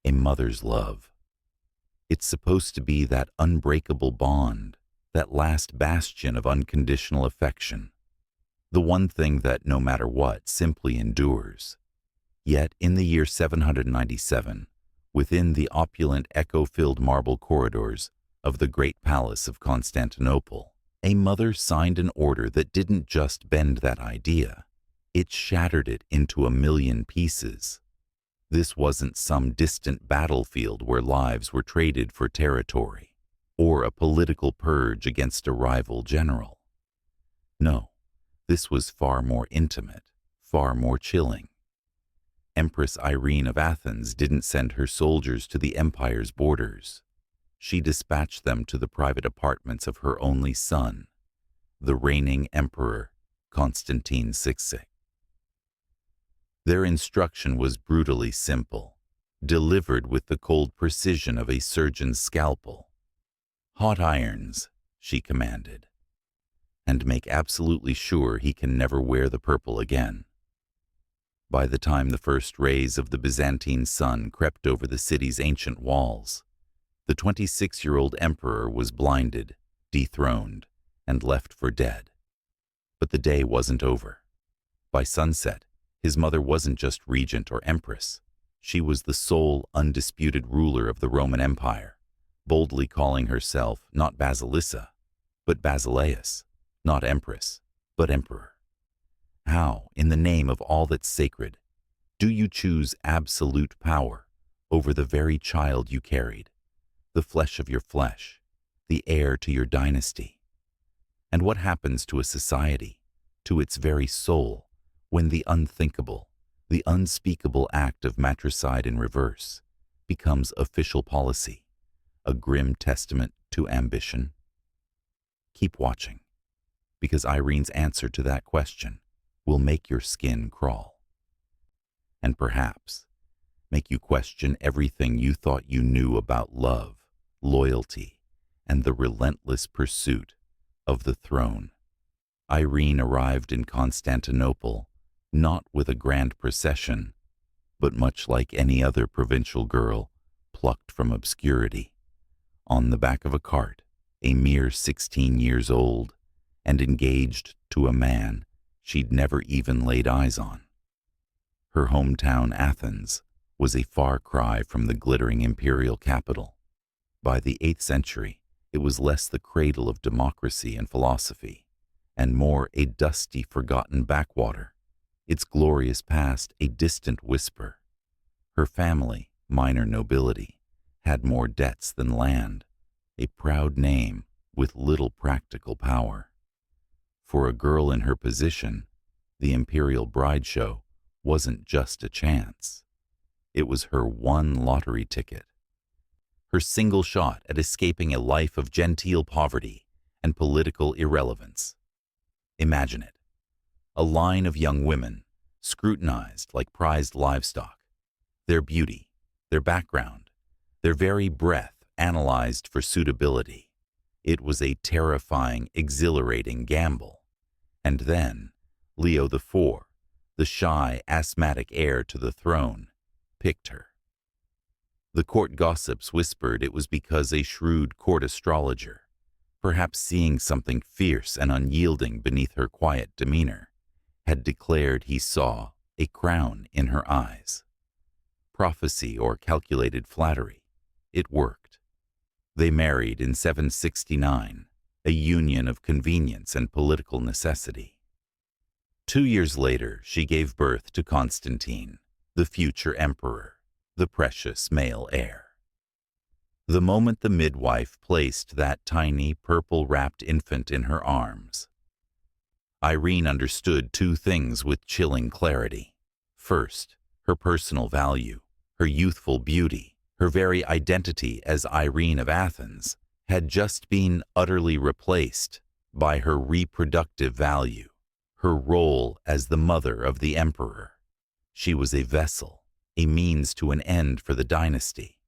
a mother's love. It's supposed to be that unbreakable bond, that last bastion of unconditional affection, the one thing that, no matter what, simply endures. Yet, in the year 797, within the opulent, echo-filled marble corridors of the great palace of Constantinople, a mother signed an order that didn't just bend that idea, it shattered it into a million pieces. This wasn't some distant battlefield where lives were traded for territory, or a political purge against a rival general. No, this was far more intimate, far more chilling. Empress Irene of Athens didn't send her soldiers to the empire's borders. She dispatched them to the private apartments of her only son, the reigning Emperor Constantine VI. Their instruction was brutally simple, delivered with the cold precision of a surgeon's scalpel. "Hot irons," she commanded, "and make absolutely sure he can never wear the purple again." By the time the first rays of the Byzantine sun crept over the city's ancient walls, the 26-year-old emperor was blinded, dethroned, and left for dead. But the day wasn't over. By sunset, his mother wasn't just regent or empress. She was the sole, undisputed ruler of the Roman Empire, boldly calling herself not Basilissa, but Basileus, not empress, but emperor. How, in the name of all that's sacred, do you choose absolute power over the very child you carried, the flesh of your flesh, the heir to your dynasty? And what happens to a society, to its very soul, when the unthinkable, the unspeakable act of matricide in reverse becomes official policy, a grim testament to ambition? Keep watching, because Irene's answer to that question will make your skin crawl. And perhaps make you question everything you thought you knew about love, loyalty, and the relentless pursuit of the throne. Irene arrived in Constantinople not with a grand procession, but much like any other provincial girl plucked from obscurity, on the back of a cart, a mere 16 years old, and engaged to a man she'd never even laid eyes on. Her hometown, Athens, was a far cry from the glittering imperial capital. By the 8th century, it was less the cradle of democracy and philosophy, and more a dusty, forgotten backwater, its glorious past a distant whisper. Her family, minor nobility, had more debts than land, a proud name with little practical power. For a girl in her position, the imperial bride show wasn't just a chance. It was her one lottery ticket, her single shot at escaping a life of genteel poverty and political irrelevance. Imagine it. A line of young women, scrutinized like prized livestock, their beauty, their background, their very breath analyzed for suitability. It was a terrifying, exhilarating gamble. And then, Leo IV, the shy, asthmatic heir to the throne, picked her. The court gossips whispered it was because a shrewd court astrologer, perhaps seeing something fierce and unyielding beneath her quiet demeanor, had declared he saw a crown in her eyes. Prophecy or calculated flattery, it worked. They married in 769, a union of convenience and political necessity. 2 years later, she gave birth to Constantine, the future emperor, the precious male heir. The moment the midwife placed that tiny, purple-wrapped infant in her arms, Irene understood 2 things with chilling clarity. First, her personal value, her youthful beauty, her very identity as Irene of Athens, had just been utterly replaced by her reproductive value, her role as the mother of the emperor. She was a vessel, a means to an end for the dynasty.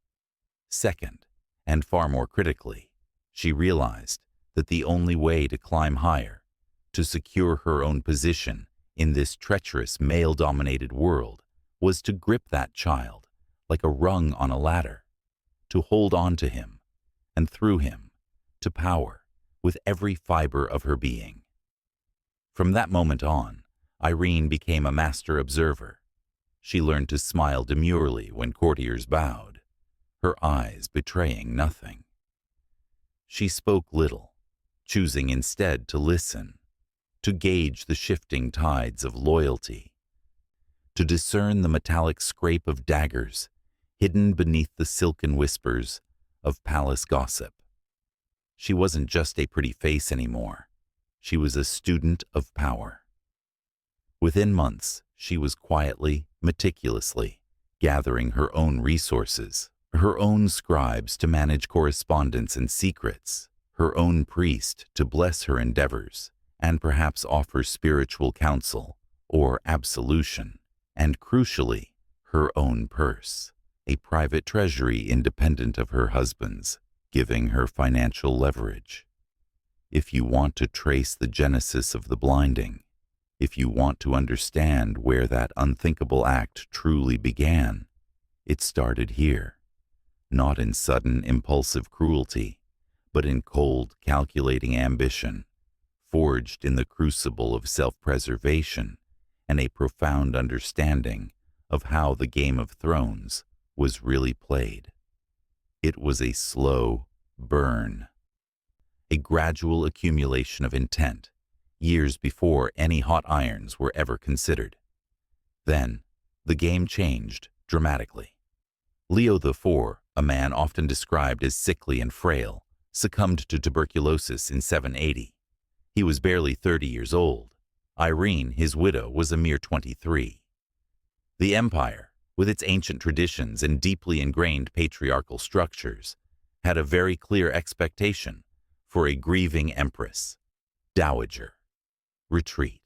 Second, and far more critically, she realized that the only way to climb higher, to secure her own position in this treacherous male-dominated world, was to grip that child like a rung on a ladder, to hold on to him, and through him, to power, with every fiber of her being. From that moment on, Irene became a master observer. She learned to smile demurely when courtiers bowed, her eyes betraying nothing. She spoke little, choosing instead to listen, to gauge the shifting tides of loyalty, to discern the metallic scrape of daggers hidden beneath the silken whispers of palace gossip. She wasn't just a pretty face anymore. She was a student of power. Within months, she was quietly, meticulously, gathering her own resources, her own scribes to manage correspondence and secrets, her own priest to bless her endeavors, and perhaps offer spiritual counsel or absolution, and crucially, her own purse, a private treasury independent of her husband's, giving her financial leverage. If you want to trace the genesis of the blinding, if you want to understand where that unthinkable act truly began, it started here, not in sudden, impulsive cruelty, but in cold, calculating ambition, forged in the crucible of self-preservation and a profound understanding of how the Game of Thrones was really played. It was a slow burn, a gradual accumulation of intent, years before any hot irons were ever considered. Then, the game changed dramatically. Leo IV, a man often described as sickly and frail, succumbed to tuberculosis in 780. He was barely 30 years old. Irene, his widow, was a mere 23. The empire, with its ancient traditions and deeply ingrained patriarchal structures, had a very clear expectation for a grieving empress, dowager. Retreat.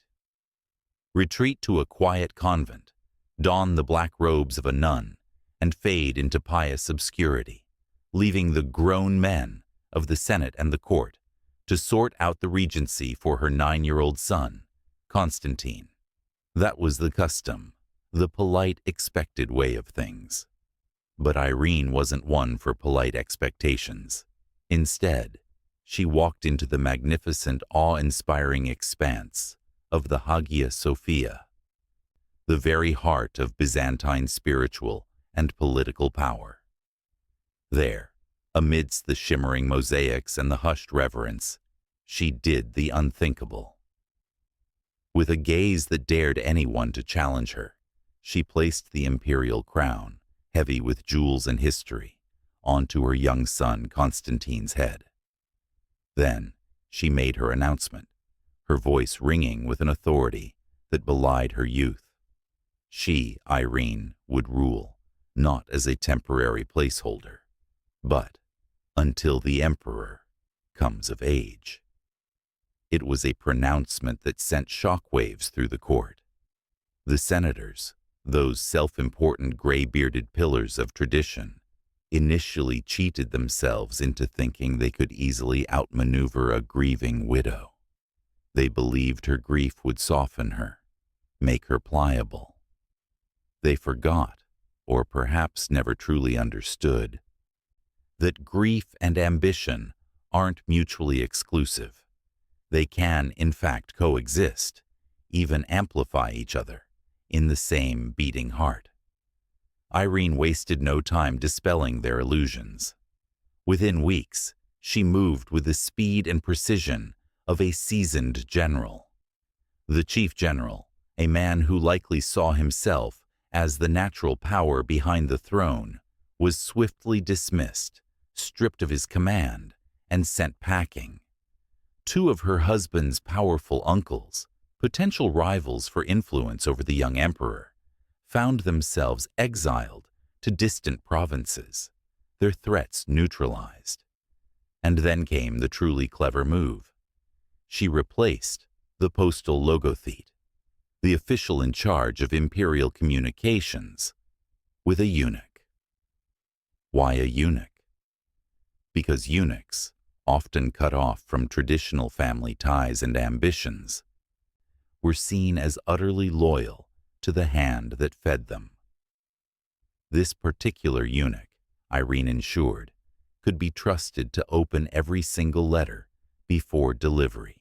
Retreat to a quiet convent, don the black robes of a nun, and fade into pious obscurity, leaving the grown men of the Senate and the court to sort out the regency for her 9-year-old son, Constantine. That was the custom, the polite, expected way of things. But Irene wasn't one for polite expectations. Instead, she walked into the magnificent, awe-inspiring expanse of the Hagia Sophia, the very heart of Byzantine spiritual and political power. There, amidst the shimmering mosaics and the hushed reverence, she did the unthinkable. With a gaze that dared anyone to challenge her, she placed the imperial crown, heavy with jewels and history, onto her young son Constantine's head. Then she made her announcement, her voice ringing with an authority that belied her youth. She, Irene, would rule, not as a temporary placeholder, but until the emperor comes of age. It was a pronouncement that sent shockwaves through the court. The senators, those self-important gray-bearded pillars of tradition, initially cheated themselves into thinking they could easily outmaneuver a grieving widow. They believed her grief would soften her, make her pliable. They forgot, or perhaps never truly understood, that grief and ambition aren't mutually exclusive. They can, in fact, coexist, even amplify each other, in the same beating heart. Irene wasted no time dispelling their illusions. Within weeks, she moved with the speed and precision of a seasoned general. The chief general, a man who likely saw himself as the natural power behind the throne, was swiftly dismissed, stripped of his command, and sent packing. Two of her husband's powerful uncles, potential rivals for influence over the young emperor, found themselves exiled to distant provinces, their threats neutralized. And then came the truly clever move. She replaced the postal logothete, the official in charge of imperial communications, with a eunuch. Why a eunuch? Because eunuchs, often cut off from traditional family ties and ambitions, were seen as utterly loyal to the hand that fed them. This particular eunuch, Irene ensured, could be trusted to open every single letter before delivery,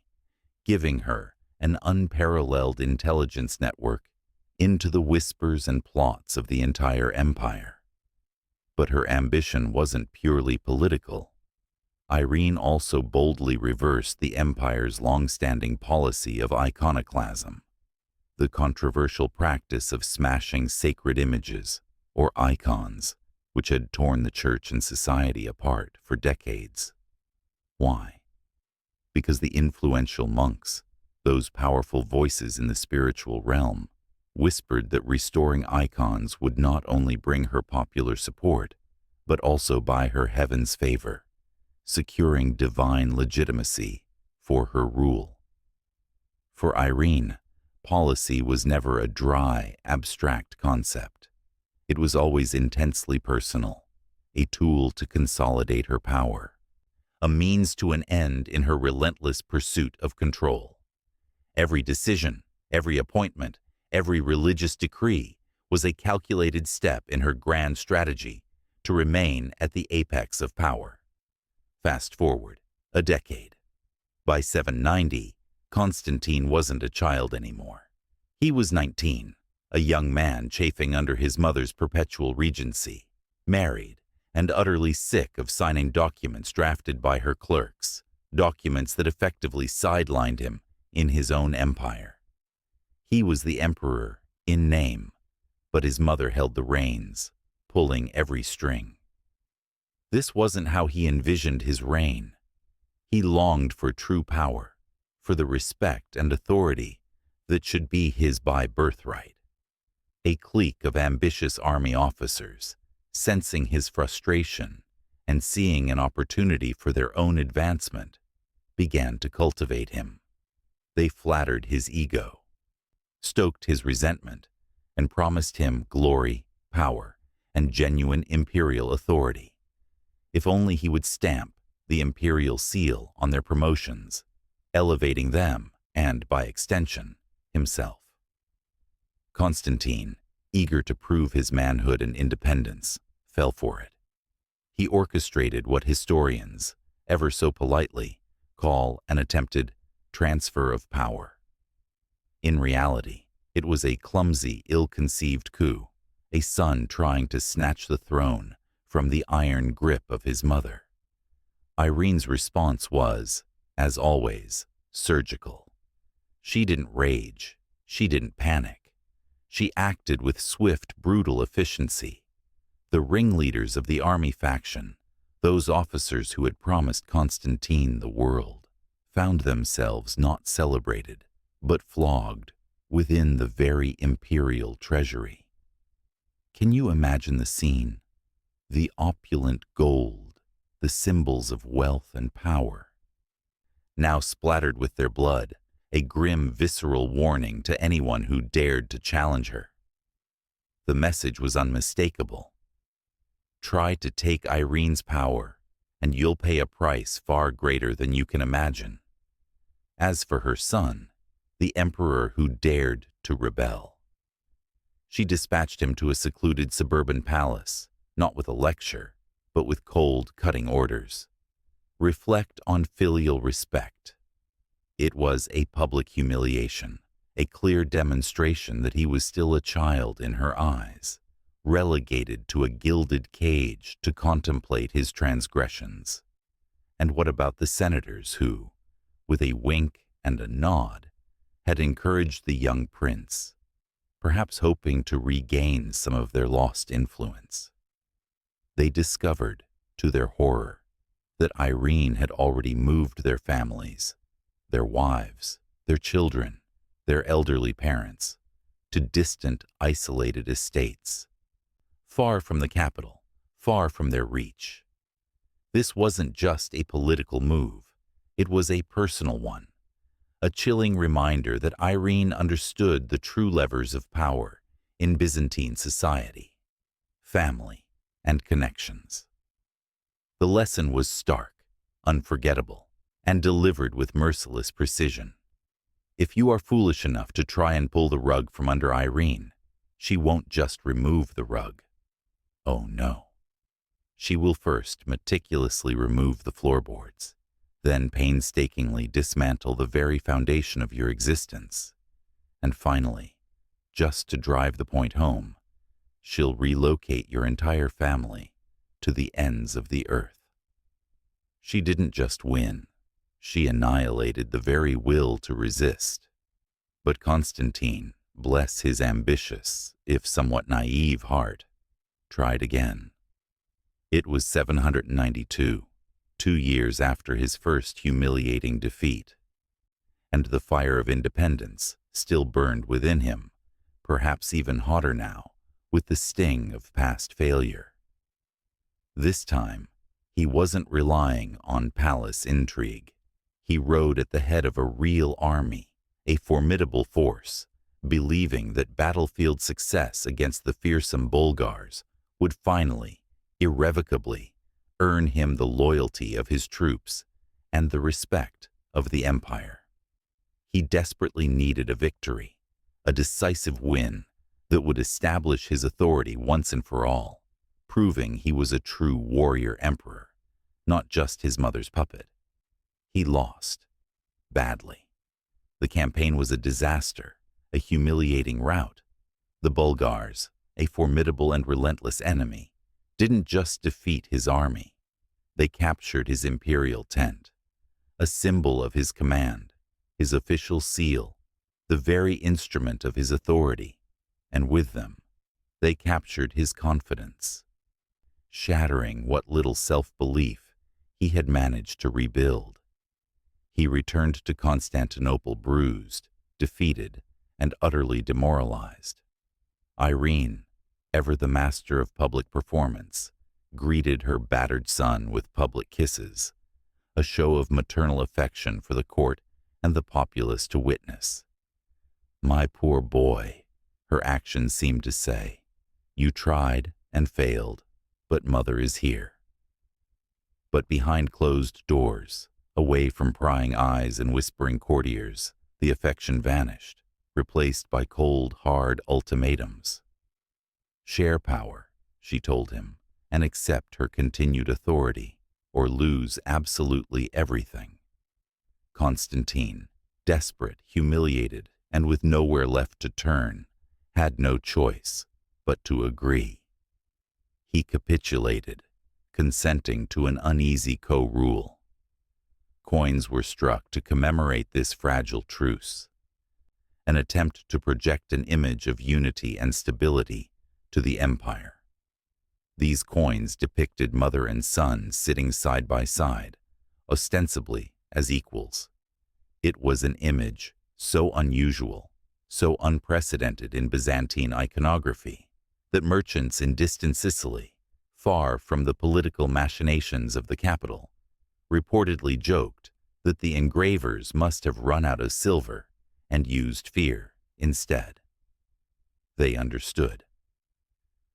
giving her an unparalleled intelligence network into the whispers and plots of the entire empire. But her ambition wasn't purely political. Irene also boldly reversed the empire's long-standing policy of iconoclasm, the controversial practice of smashing sacred images, or icons, which had torn the church and society apart for decades. Why? Because the influential monks, those powerful voices in the spiritual realm, whispered that restoring icons would not only bring her popular support, but also buy her heaven's favor, securing divine legitimacy for her rule. For Irene, policy was never a dry, abstract concept. It was always intensely personal, a tool to consolidate her power, a means to an end in her relentless pursuit of control. Every decision, every appointment, every religious decree was a calculated step in her grand strategy to remain at the apex of power. Fast forward a decade. By 790, Constantine wasn't a child anymore. He was 19, a young man chafing under his mother's perpetual regency, married, and utterly sick of signing documents drafted by her clerks, documents that effectively sidelined him in his own empire. He was the emperor in name, but his mother held the reins, pulling every string. This wasn't how he envisioned his reign. He longed for true power, for the respect and authority that should be his by birthright. A clique of ambitious army officers, sensing his frustration and seeing an opportunity for their own advancement, began to cultivate him. They flattered his ego, stoked his resentment, and promised him glory, power, and genuine imperial authority. If only he would stamp the imperial seal on their promotions, elevating them and, by extension, himself. Constantine, eager to prove his manhood and independence, fell for it. He orchestrated what historians, ever so politely, call an attempted transfer of power. In reality, it was a clumsy, ill-conceived coup, a son trying to snatch the throne from the iron grip of his mother. Irene's response was, as always, surgical. She didn't rage. She didn't panic. She acted with swift, brutal efficiency. The ringleaders of the army faction, those officers who had promised Constantine the world, found themselves not celebrated, but flogged within the very imperial treasury. Can you imagine the scene? The opulent gold, the symbols of wealth and power, now splattered with their blood, a grim, visceral warning to anyone who dared to challenge her. The message was unmistakable. Try to take Irene's power, and you'll pay a price far greater than you can imagine. As for her son, the emperor who dared to rebel, she dispatched him to a secluded suburban palace, not with a lecture, but with cold, cutting orders. Reflect on filial respect. It was a public humiliation, a clear demonstration that he was still a child in her eyes, relegated to a gilded cage to contemplate his transgressions. And what about the senators who, with a wink and a nod, had encouraged the young prince, perhaps hoping to regain some of their lost influence? They discovered, to their horror, that Irene had already moved their families, their wives, their children, their elderly parents, to distant, isolated estates, far from the capital, far from their reach. This wasn't just a political move, it was a personal one, a chilling reminder that Irene understood the true levers of power in Byzantine society: family and connections. The lesson was stark, unforgettable, and delivered with merciless precision. If you are foolish enough to try and pull the rug from under Irene, she won't just remove the rug. Oh no. She will first meticulously remove the floorboards, then painstakingly dismantle the very foundation of your existence, and finally, just to drive the point home, she'll relocate your entire family to the ends of the earth. She didn't just win, she annihilated the very will to resist. But Constantine, bless his ambitious, if somewhat naive heart, tried again. It was 792, 2 years after his first humiliating defeat, and the fire of independence still burned within him, perhaps even hotter now, with the sting of past failure. This time, he wasn't relying on palace intrigue. He rode at the head of a real army, a formidable force, believing that battlefield success against the fearsome Bulgars would finally, irrevocably, earn him the loyalty of his troops and the respect of the empire. He desperately needed a victory, a decisive win that would establish his authority once and for all, proving he was a true warrior emperor, not just his mother's puppet. He lost, badly. The campaign was a disaster, a humiliating rout. The Bulgars, a formidable and relentless enemy, didn't just defeat his army. They captured his imperial tent, a symbol of his command, his official seal, the very instrument of his authority, and with them, they captured his confidence, shattering what little self-belief he had managed to rebuild. He returned to Constantinople bruised, defeated, and utterly demoralized. Irene, ever the master of public performance, greeted her battered son with public kisses, a show of maternal affection for the court and the populace to witness. "My poor boy," her actions seemed to say, "you tried and failed, but mother is here." But behind closed doors, away from prying eyes and whispering courtiers, the affection vanished, replaced by cold, hard ultimatums. "Share power," she told him, "and accept her continued authority, or lose absolutely everything." Constantine, desperate, humiliated, and with nowhere left to turn, had no choice but to agree. He capitulated, consenting to an uneasy co-rule. Coins were struck to commemorate this fragile truce, an attempt to project an image of unity and stability to the empire. These coins depicted mother and son sitting side by side, ostensibly as equals. It was an image so unusual, so unprecedented in Byzantine iconography, that merchants in distant Sicily, far from the political machinations of the capital, reportedly joked that the engravers must have run out of silver and used fear instead. They understood.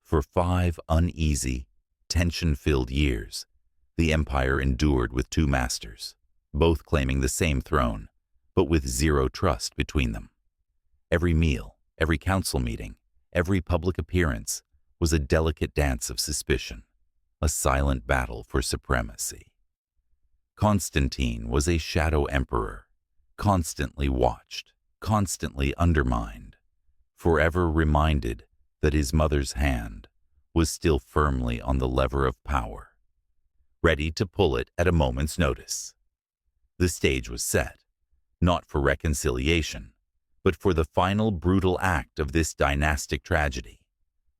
For 5 uneasy, tension-filled years, the empire endured with 2 masters, both claiming the same throne, but with zero trust between them. Every meal, every council meeting, every public appearance was a delicate dance of suspicion, a silent battle for supremacy. Constantine was a shadow emperor, constantly watched, constantly undermined, forever reminded that his mother's hand was still firmly on the lever of power, ready to pull it at a moment's notice. The stage was set, not for reconciliation, but for the final brutal act of this dynastic tragedy.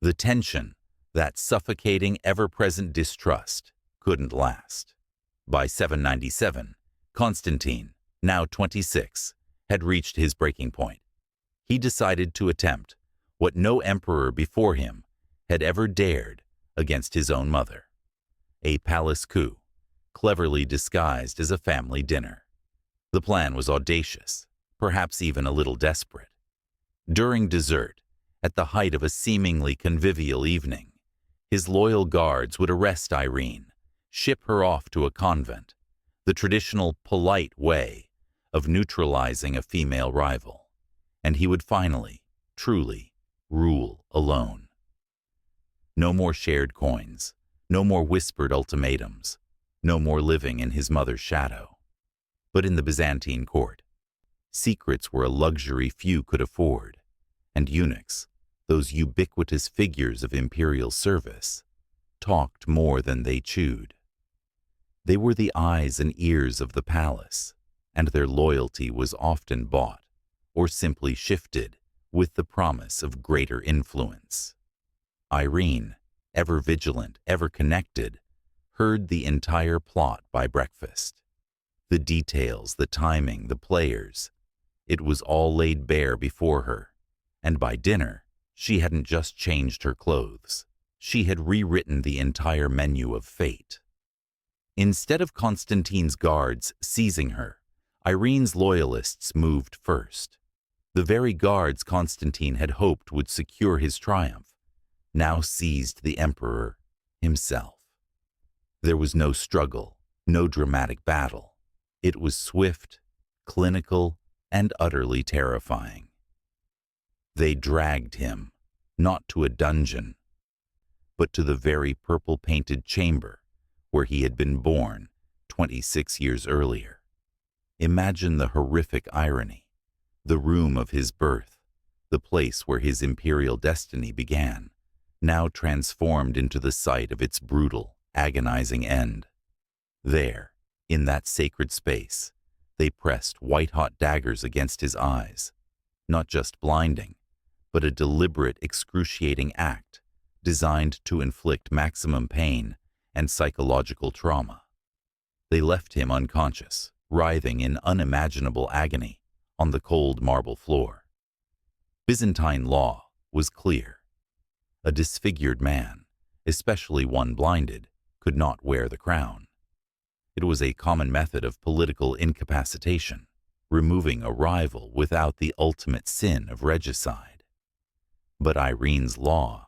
The tension, that suffocating, ever-present distrust, couldn't last. By 797, Constantine, now 26, had reached his breaking point. He decided to attempt what no emperor before him had ever dared against his own mother: a palace coup, cleverly disguised as a family dinner. The plan was audacious, perhaps even a little desperate. During dessert, at the height of a seemingly convivial evening, his loyal guards would arrest Irene, ship her off to a convent, the traditional polite way of neutralizing a female rival, and he would finally, truly, rule alone. No more shared coins, no more whispered ultimatums, no more living in his mother's shadow. But in the Byzantine court, secrets were a luxury few could afford, and eunuchs, those ubiquitous figures of imperial service, talked more than they chewed. They were the eyes and ears of the palace, and their loyalty was often bought or simply shifted with the promise of greater influence. Irene, ever vigilant, ever connected, heard the entire plot by breakfast. The details, the timing, the players, it was all laid bare before her, and by dinner, she hadn't just changed her clothes. She had rewritten the entire menu of fate. Instead of Constantine's guards seizing her, Irene's loyalists moved first. The very guards Constantine had hoped would secure his triumph now seized the emperor himself. There was no struggle, no dramatic battle. It was swift, clinical, and utterly terrifying. They dragged him, not to a dungeon, but to the very purple-painted chamber where he had been born 26 years earlier. Imagine the horrific irony. The room of his birth, the place where his imperial destiny began, now transformed into the site of its brutal, agonizing end. There, in that sacred space, they pressed white-hot daggers against his eyes, not just blinding, but a deliberate, excruciating act designed to inflict maximum pain and psychological trauma. They left him unconscious, writhing in unimaginable agony on the cold marble floor. Byzantine law was clear. A disfigured man, especially one blinded, could not wear the crown. It was a common method of political incapacitation, removing a rival without the ultimate sin of regicide. But Irene's law,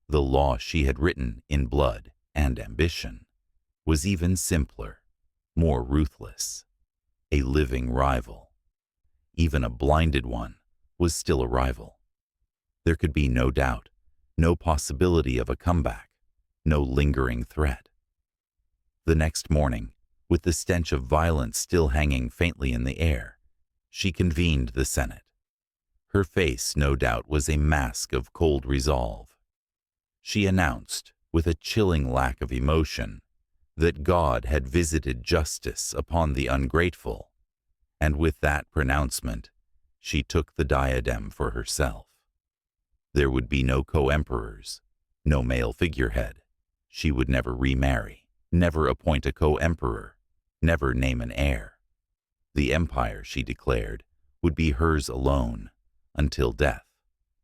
the law she had written in blood and ambition, was even simpler, more ruthless. A living rival. Even a blinded one was still a rival. There could be no doubt, no possibility of a comeback, no lingering threat. The next morning, with the stench of violence still hanging faintly in the air, she convened the Senate. Her face, no doubt, was a mask of cold resolve. She announced, with a chilling lack of emotion, that God had visited justice upon the ungrateful, and with that pronouncement, she took the diadem for herself. There would be no co-emperors, no male figurehead. She would never remarry, never appoint a co-emperor, never name an heir. The empire, she declared, would be hers alone until death,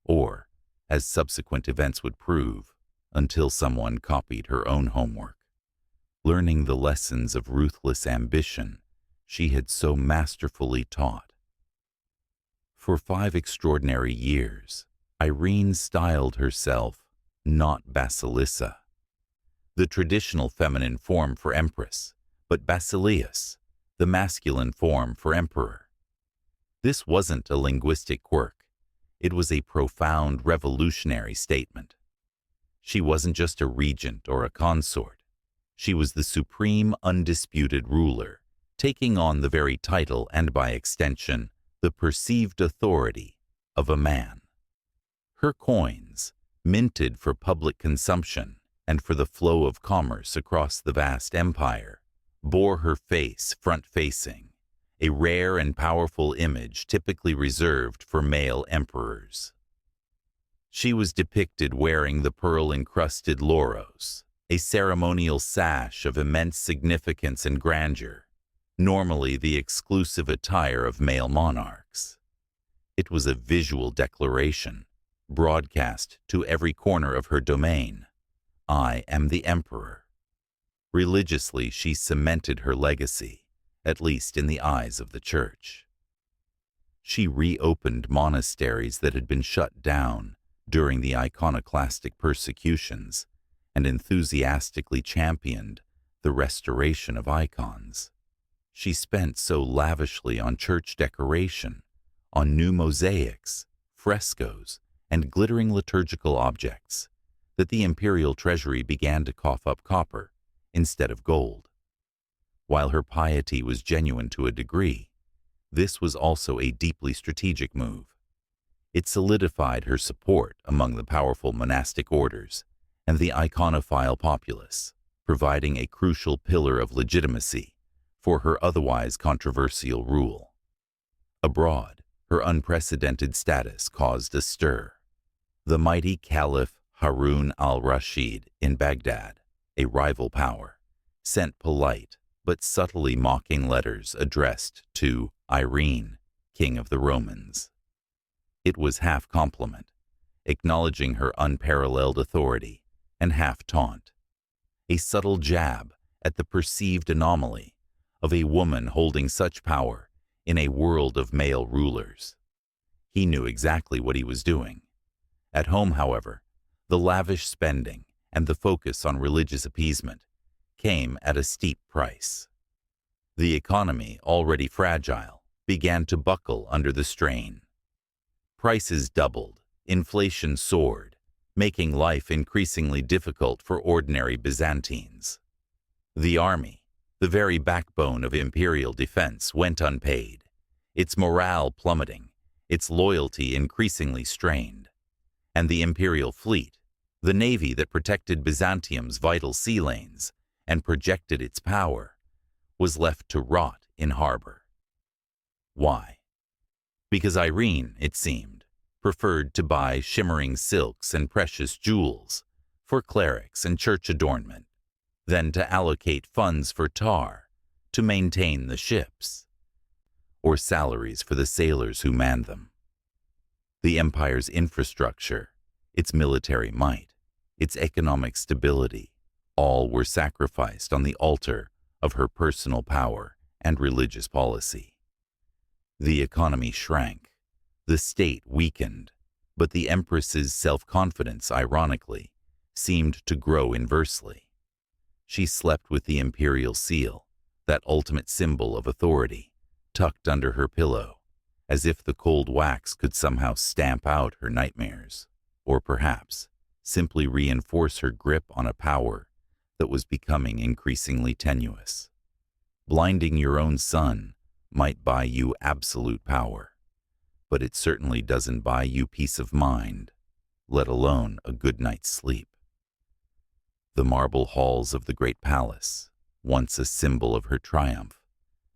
or, as subsequent events would prove, until someone copied her own homework. Learning the lessons of ruthless ambition she had so masterfully taught. For 5 extraordinary years, Irene styled herself not Basilissa, the traditional feminine form for empress, but Basileus, the masculine form for emperor. This wasn't a linguistic quirk. It was a profound revolutionary statement. She wasn't just a regent or a consort. She was the supreme, undisputed ruler, taking on the very title and, by extension, the perceived authority of a man. Her coins, minted for public consumption and for the flow of commerce across the vast empire, bore her face front-facing, a rare and powerful image typically reserved for male emperors. She was depicted wearing the pearl-encrusted loros, a ceremonial sash of immense significance and grandeur, normally the exclusive attire of male monarchs. It was a visual declaration, broadcast to every corner of her domain. I am the emperor. Religiously, she cemented her legacy, at least in the eyes of the church. She reopened monasteries that had been shut down during the iconoclastic persecutions and enthusiastically championed the restoration of icons. She spent so lavishly on church decoration, on new mosaics, frescoes, and glittering liturgical objects, that the imperial treasury began to cough up copper instead of gold. While her piety was genuine to a degree, this was also a deeply strategic move. It solidified her support among the powerful monastic orders and the iconophile populace, providing a crucial pillar of legitimacy for her otherwise controversial rule. Abroad, her unprecedented status caused a stir. The mighty Caliph Harun al-Rashid in Baghdad, a rival power, sent polite but subtly mocking letters addressed to Irene, King of the Romans. It was half compliment, acknowledging her unparalleled authority, and half taunt, a subtle jab at the perceived anomaly of a woman holding such power in a world of male rulers. He knew exactly what he was doing. At home, however, the lavish spending and the focus on religious appeasement came at a steep price. The economy, already fragile, began to buckle under the strain. Prices doubled, inflation soared, making life increasingly difficult for ordinary Byzantines. The army, the very backbone of imperial defense, went unpaid, its morale plummeting, its loyalty increasingly strained. And the imperial fleet, the navy that protected Byzantium's vital sea lanes and projected its power, was left to rot in harbor. Why? Because Irene, it seemed, preferred to buy shimmering silks and precious jewels for clerics and church adornment than to allocate funds for tar to maintain the ships, or salaries for the sailors who manned them. The empire's infrastructure, its military might, its economic stability, all were sacrificed on the altar of her personal power and religious policy. The economy shrank, the state weakened, but the empress's self-confidence, ironically, seemed to grow inversely. She slept with the imperial seal, that ultimate symbol of authority, tucked under her pillow, as if the cold wax could somehow stamp out her nightmares, or perhaps simply reinforce her grip on a power that was becoming increasingly tenuous. Blinding your own sun might buy you absolute power, but it certainly doesn't buy you peace of mind, let alone a good night's sleep. The marble halls of the great palace, once a symbol of her triumph,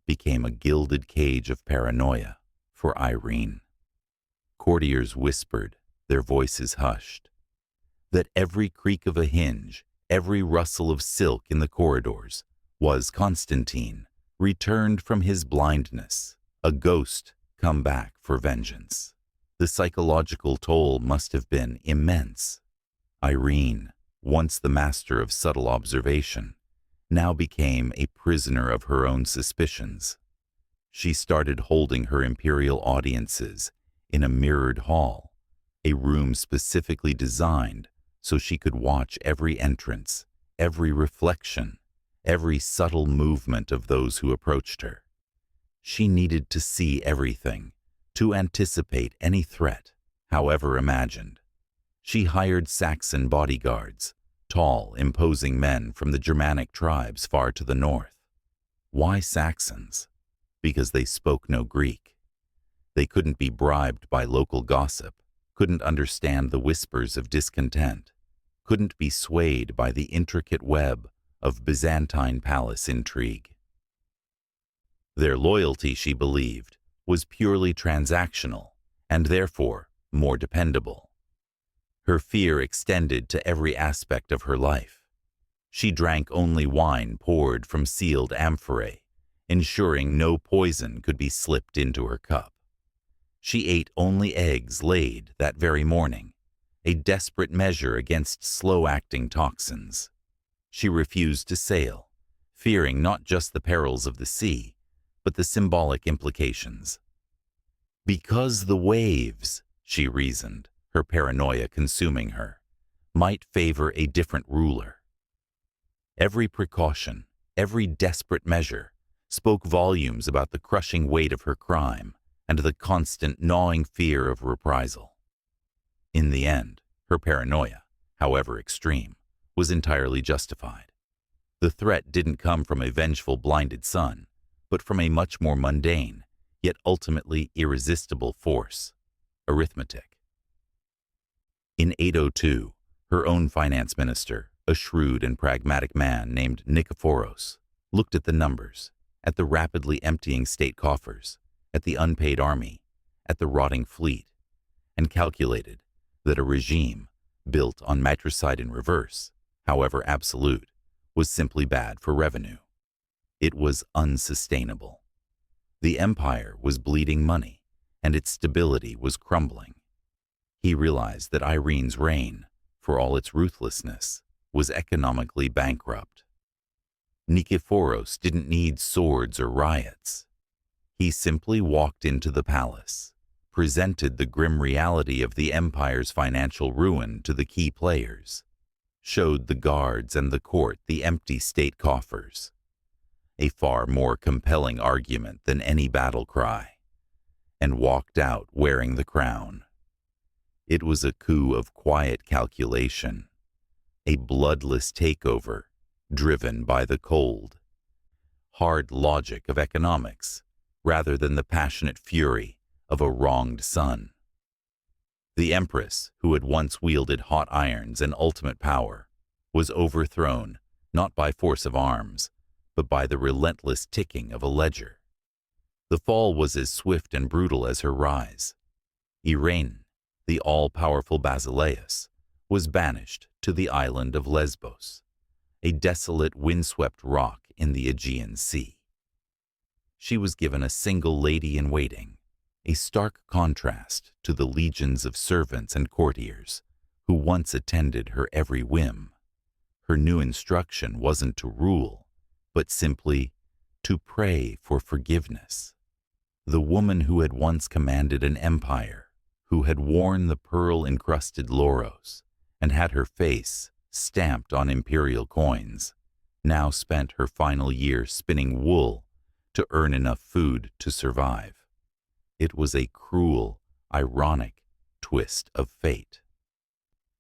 became a gilded cage of paranoia for Irene. Courtiers whispered, their voices hushed, that every creak of a hinge, every rustle of silk in the corridors, was Constantine, returned from his blindness, a ghost come back for vengeance. The psychological toll must have been immense. Irene, once the master of subtle observation, now became a prisoner of her own suspicions. She started holding her imperial audiences in a mirrored hall, a room specifically designed so she could watch every entrance, every reflection, every subtle movement of those who approached her. She needed to see everything, to anticipate any threat, however imagined. She hired Saxon bodyguards, tall, imposing men from the Germanic tribes far to the north. Why Saxons? Because they spoke no Greek. They couldn't be bribed by local gossip, couldn't understand the whispers of discontent, couldn't be swayed by the intricate web of Byzantine palace intrigue. Their loyalty, she believed, was purely transactional and therefore more dependable. Her fear extended to every aspect of her life. She drank only wine poured from sealed amphorae, ensuring no poison could be slipped into her cup. She ate only eggs laid that very morning, a desperate measure against slow-acting toxins. She refused to sail, fearing not just the perils of the sea, but the symbolic implications. Because the waves, she reasoned, her paranoia consuming her, might favor a different ruler. Every precaution, every desperate measure, spoke volumes about the crushing weight of her crime and the constant gnawing fear of reprisal. In the end, her paranoia, however extreme, was entirely justified. The threat didn't come from a vengeful, blinded son, but from a much more mundane, yet ultimately irresistible force: arithmetic. In 802, her own finance minister, a shrewd and pragmatic man named Nikephoros, looked at the numbers, at the rapidly emptying state coffers, at the unpaid army, at the rotting fleet, and calculated that a regime built on matricide in reverse, however absolute, was simply bad for revenue. It was unsustainable. The empire was bleeding money, and its stability was crumbling. He realized that Irene's reign, for all its ruthlessness, was economically bankrupt. Nikephoros didn't need swords or riots. He simply walked into the palace, presented the grim reality of the empire's financial ruin to the key players, showed the guards and the court the empty state coffers, a far more compelling argument than any battle cry, and walked out wearing the crown. It was a coup of quiet calculation, a bloodless takeover driven by the cold, hard logic of economics rather than the passionate fury of a wronged son. The empress, who had once wielded hot irons and ultimate power, was overthrown not by force of arms, but by the relentless ticking of a ledger. The fall was as swift and brutal as her rise. Irene, the all-powerful Basileus, was banished to the island of Lesbos, a desolate, windswept rock in the Aegean Sea. She was given a single lady-in-waiting, a stark contrast to the legions of servants and courtiers who once attended her every whim. Her new instruction wasn't to rule, but simply to pray for forgiveness. The woman who had once commanded an empire, who had worn the pearl-encrusted laurels and had her face stamped on imperial coins, now spent her final year spinning wool to earn enough food to survive. It was a cruel, ironic twist of fate.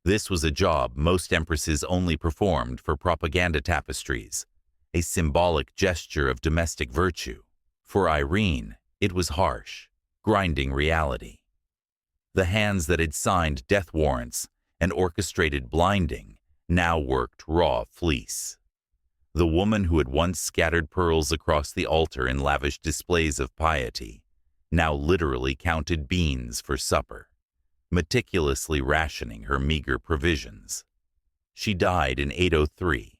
This was a job most empresses only performed for propaganda tapestries, a symbolic gesture of domestic virtue. For Irene, it was harsh, grinding reality. The hands that had signed death warrants and orchestrated blinding now worked raw fleece. The woman who had once scattered pearls across the altar in lavish displays of piety now literally counted beans for supper, meticulously rationing her meager provisions. She died in 803,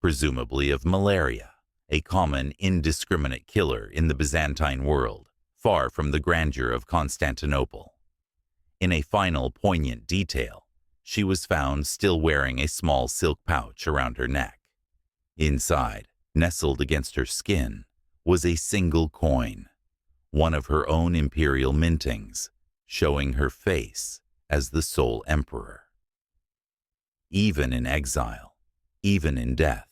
presumably of malaria, a common, indiscriminate killer in the Byzantine world, far from the grandeur of Constantinople. In a final, poignant detail, she was found still wearing a small silk pouch around her neck. Inside, nestled against her skin, was a single coin, one of her own imperial mintings, showing her face as the sole emperor. Even in exile, even in death,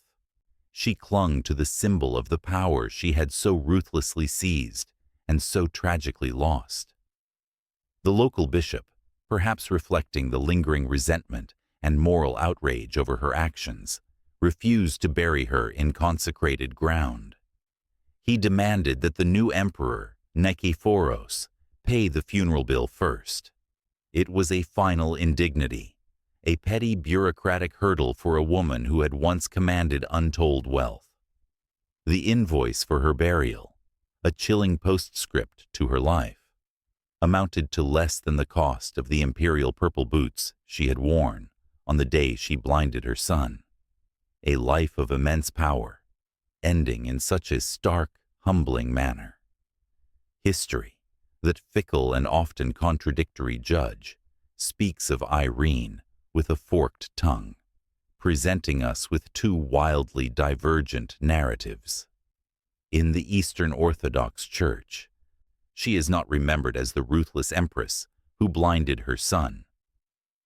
she clung to the symbol of the power she had so ruthlessly seized and so tragically lost. The local bishop, perhaps reflecting the lingering resentment and moral outrage over her actions, refused to bury her in consecrated ground. He demanded that the new emperor, Nikephoros, pay the funeral bill first. It was a final indignity, a petty bureaucratic hurdle for a woman who had once commanded untold wealth. The invoice for her burial, a chilling postscript to her life, amounted to less than the cost of the imperial purple boots she had worn on the day she blinded her son. A life of immense power, ending in such a stark, humbling manner. History, that fickle and often contradictory judge, speaks of Irene with a forked tongue, presenting us with two wildly divergent narratives. In the Eastern Orthodox Church, she is not remembered as the ruthless empress who blinded her son.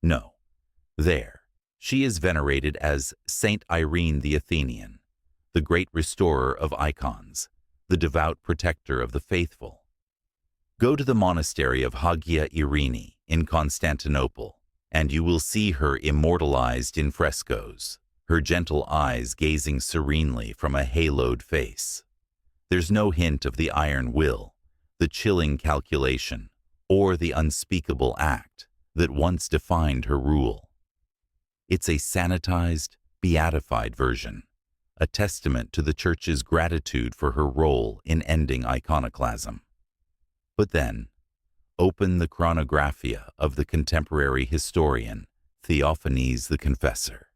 No, there, she is venerated as Saint Irene the Athenian, the great restorer of icons, the devout protector of the faithful. Go to the monastery of Hagia Irene in Constantinople, and you will see her immortalized in frescoes, her gentle eyes gazing serenely from a haloed face. There's no hint of the iron will, the chilling calculation, or the unspeakable act that once defined her rule. It's a sanitized, beatified version, a testament to the Church's gratitude for her role in ending iconoclasm. But then, open the chronographia of the contemporary historian Theophanes the Confessor,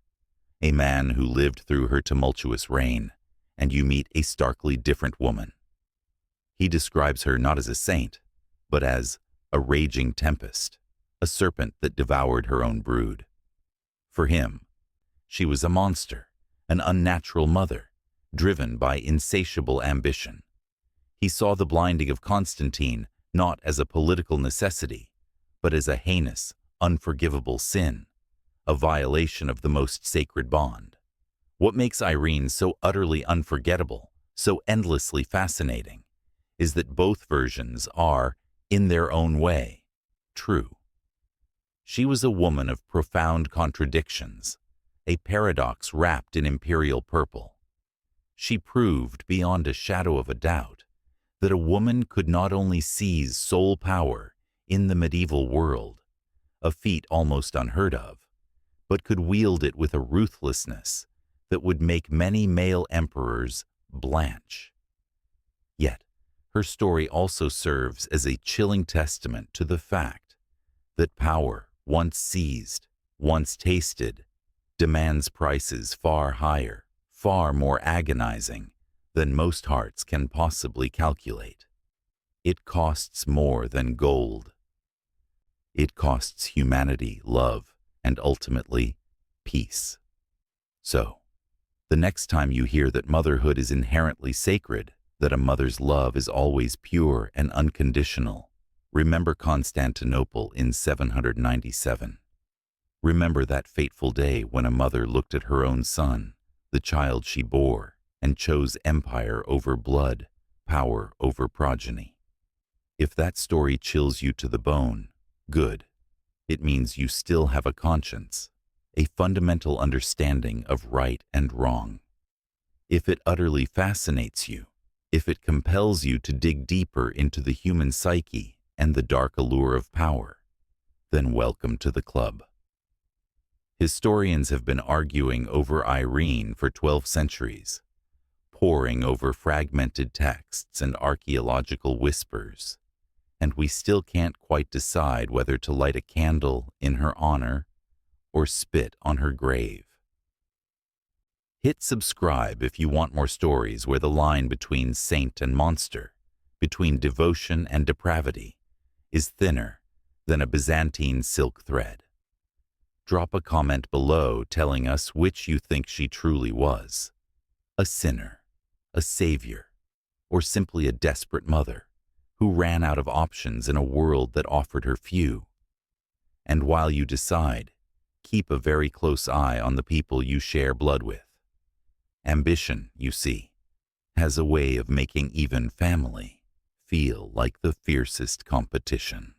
a man who lived through her tumultuous reign, and you meet a starkly different woman. He describes her not as a saint, but as a raging tempest, a serpent that devoured her own brood. For him, she was a monster, an unnatural mother, driven by insatiable ambition. He saw the blinding of Constantine not as a political necessity, but as a heinous, unforgivable sin, a violation of the most sacred bond. What makes Irene so utterly unforgettable, so endlessly fascinating, is that both versions are, in their own way, true. She was a woman of profound contradictions, a paradox wrapped in imperial purple. She proved, beyond a shadow of a doubt, that a woman could not only seize sole power in the medieval world, a feat almost unheard of, but could wield it with a ruthlessness that would make many male emperors blanch. Yet, her story also serves as a chilling testament to the fact that power, once seized, once tasted, demands prices far higher, far more agonizing than most hearts can possibly calculate. It costs more than gold. It costs humanity, love, and ultimately, peace. So, the next time you hear that motherhood is inherently sacred, that a mother's love is always pure and unconditional, remember Constantinople in 797. Remember that fateful day when a mother looked at her own son, the child she bore, and chose empire over blood, power over progeny. If that story chills you to the bone, good. It means you still have a conscience, a fundamental understanding of right and wrong. If it utterly fascinates you, if it compels you to dig deeper into the human psyche and the dark allure of power, then welcome to the club. Historians have been arguing over Irene for 12 centuries, poring over fragmented texts and archaeological whispers, and we still can't quite decide whether to light a candle in her honor or spit on her grave. Hit subscribe if you want more stories where the line between saint and monster, between devotion and depravity, is thinner than a Byzantine silk thread. Drop a comment below telling us which you think she truly was: a sinner, a savior, or simply a desperate mother who ran out of options in a world that offered her few. And while you decide, keep a very close eye on the people you share blood with. Ambition, you see, has a way of making even family feel like the fiercest competition.